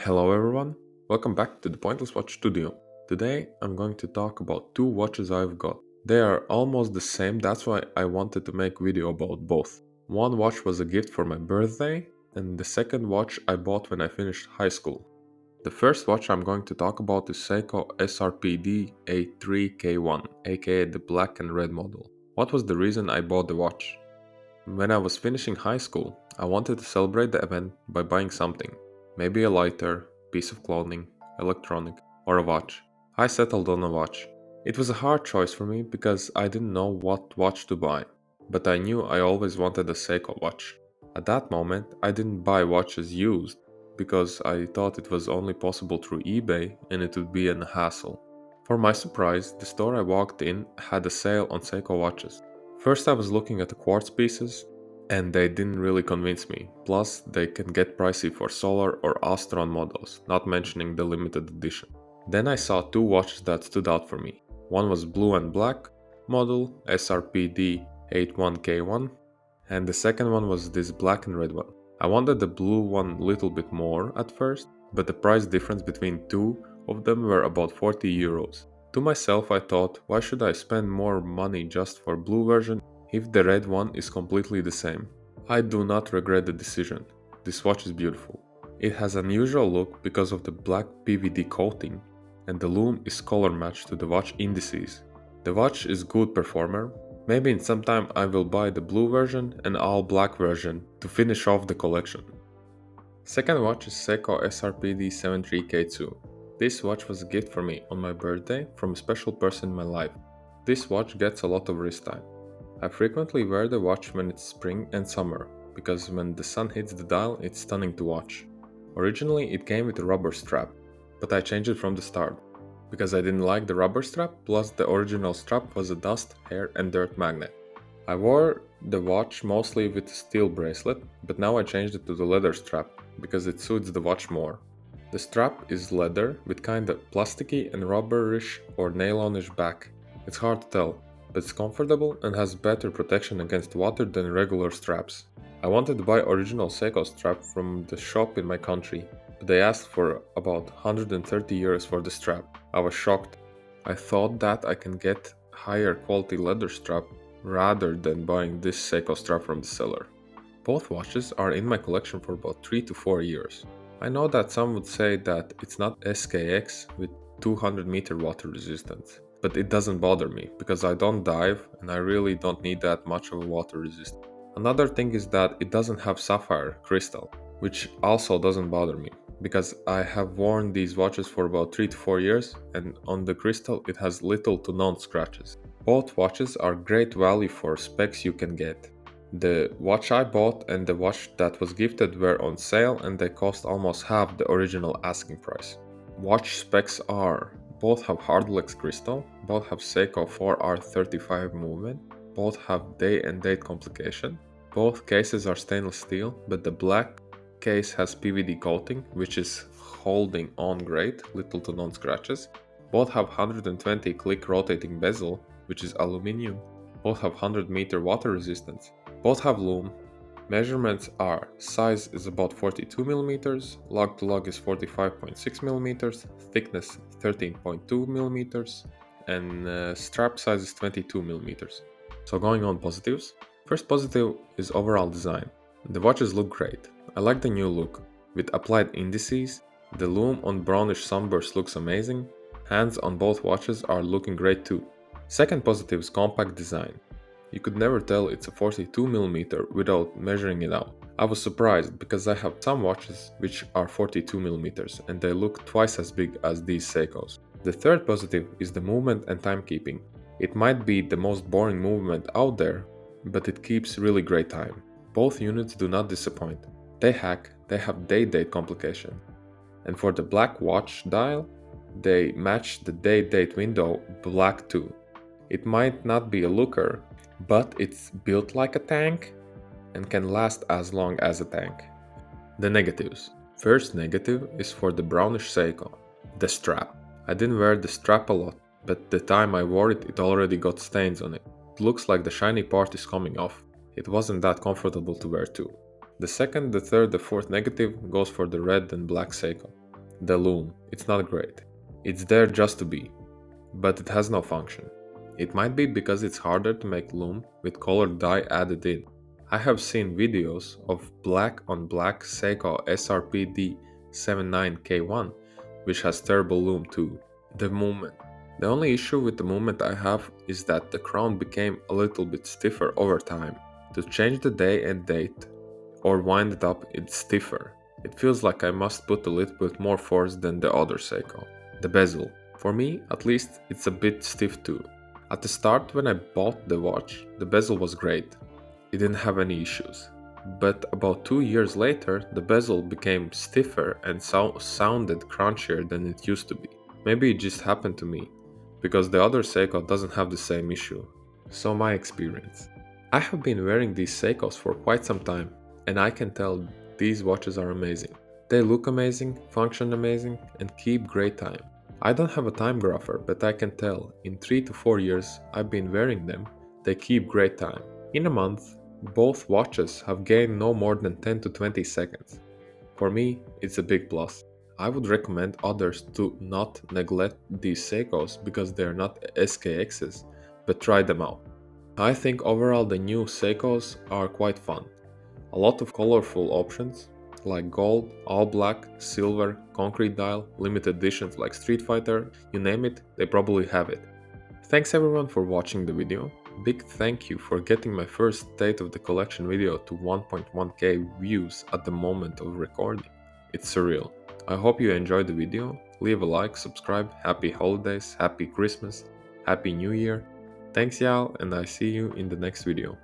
Hello everyone, welcome back to the Pointless Watch Studio. Today I'm going to talk about two watches I've got. They are almost the same, that's why I wanted to make video about both. One watch was a gift for my birthday, and the second watch I bought when I finished high school. The first watch I'm going to talk about is Seiko SRPD83K1, aka the black and red model. What was the reason I bought the watch? When I was finishing high school, I wanted to celebrate the event by buying something. Maybe a lighter, piece of clothing, electronic, or a watch. I settled on a watch. It was a hard choice for me because I didn't know what watch to buy, but I knew I always wanted a Seiko watch. At that moment, I didn't buy watches used because I thought it was only possible through eBay and it would be a hassle. For my surprise, the store I walked in had a sale on Seiko watches. First, I was looking at the quartz pieces, and they didn't really convince me. Plus, they can get pricey for Solar or Astron models, not mentioning the limited edition. Then I saw two watches that stood out for me. One was blue and black model SRPD81K1, and the second one was this black and red one. I wanted the blue one little bit more at first, but the price difference between two of them were about 40 euros. To myself I thought, why should I spend more money just for blue version if the red one is completely the same? I do not regret the decision. This watch is beautiful. It has an unusual look because of the black PVD coating, and the lume is color matched to the watch indices. The watch is good performer. Maybe in some time I will buy the blue version and all black version to finish off the collection. Second watch is Seiko SRPD73K2. This watch was a gift for me on my birthday from a special person in my life. This watch gets a lot of wrist time. I frequently wear the watch when it's spring and summer, because when the sun hits the dial it's stunning to watch. Originally it came with a rubber strap, but I changed it from the start, because I didn't like the rubber strap, plus the original strap was a dust, hair and dirt magnet. I wore the watch mostly with a steel bracelet, but now I changed it to the leather strap, because it suits the watch more. The strap is leather with kinda plasticky and rubberish or nylonish back. It's hard to tell, but it's comfortable and has better protection against water than regular straps. I wanted to buy original Seiko strap from the shop in my country, but they asked for about 130 euros for the strap. I was shocked. I thought that I can get higher quality leather strap rather than buying this Seiko strap from the seller. Both watches are in my collection for about 3 to 4 years. I know that some would say that it's not SKX with 200 meter water resistance, but it doesn't bother me because I don't dive and I really don't need that much of a water resistance. Another thing is that it doesn't have sapphire crystal, which also doesn't bother me because I have worn these watches for about 3 to 4 years and on the crystal it has little to none scratches. Both watches are great value for specs you can get. The watch I bought and the watch that was gifted were on sale and they cost almost half the original asking price. Watch specs are: both have hardlex crystal, both have Seiko 4R35 movement, both have day and date complication, both cases are stainless steel, but the black case has PVD coating, which is holding on great, little to none scratches. Both have 120 click rotating bezel, which is aluminum. Both have 100 meter water resistance. Both have lume. Measurements are: size is about 42 mm, lug to lug is 45.6 mm, thickness 13.2 mm, and strap size is 22 mm. So going on positives. First positive is overall design. The watches look great. I like the new look. With applied indices, the lume on brownish sunburst looks amazing. Hands on both watches are looking great too. Second positive is compact design. You could never tell it's a 42mm without measuring it out. I was surprised because I have some watches which are 42mm and they look twice as big as these Seikos. The third positive is the movement and timekeeping. It might be the most boring movement out there, but it keeps really great time. Both units do not disappoint. They hack, they have day-date complication. And for the black watch dial, they match the day-date window black too. It might not be a looker, but it's built like a tank and can last as long as a tank. The negatives. First negative is for the brownish Seiko, the strap. I didn't wear the strap a lot, but the time I wore it, it already got stains on it. It looks like the shiny part is coming off. It wasn't that comfortable to wear too. The second, the third, the fourth negative goes for the red and black Seiko. The loom, it's not great. It's there just to be, but it has no function. It might be because it's harder to make loom with colored dye added in. I have seen videos of black on black Seiko SRPD73K1, which has terrible loom too. The movement. The only issue with the movement I have is that the crown became a little bit stiffer over time. To change the day and date or wind it up, it's stiffer. It feels like I must put a little bit more force than the other Seiko. The bezel. For me, at least, it's a bit stiff too. At the start, when I bought the watch, the bezel was great. It didn't have any issues. But about 2 years later, the bezel became stiffer and sounded crunchier than it used to be. Maybe it just happened to me, because the other Seiko doesn't have the same issue. So my experience. I have been wearing these Seikos for quite some time, and I can tell these watches are amazing. They look amazing, function amazing, and keep great time. I don't have a time grapher, but I can tell in 3 to 4 years I've been wearing them, they keep great time. In a month, both watches have gained no more than 10 to 20 seconds. For me, it's a big plus. I would recommend others to not neglect these Seikos because they are not SKXs, but try them out. I think overall the new Seikos are quite fun. A lot of colorful options like gold, all black, silver, concrete dial, limited editions like Street Fighter, you name it, they probably have it. Thanks everyone for watching the video. Big thank you for getting my first state of the collection video to 1.1k views at the moment of recording. It's surreal. I hope you enjoyed the video. Leave a like, subscribe, happy holidays, happy Christmas, happy New Year. Thanks y'all, and I see you in the next video.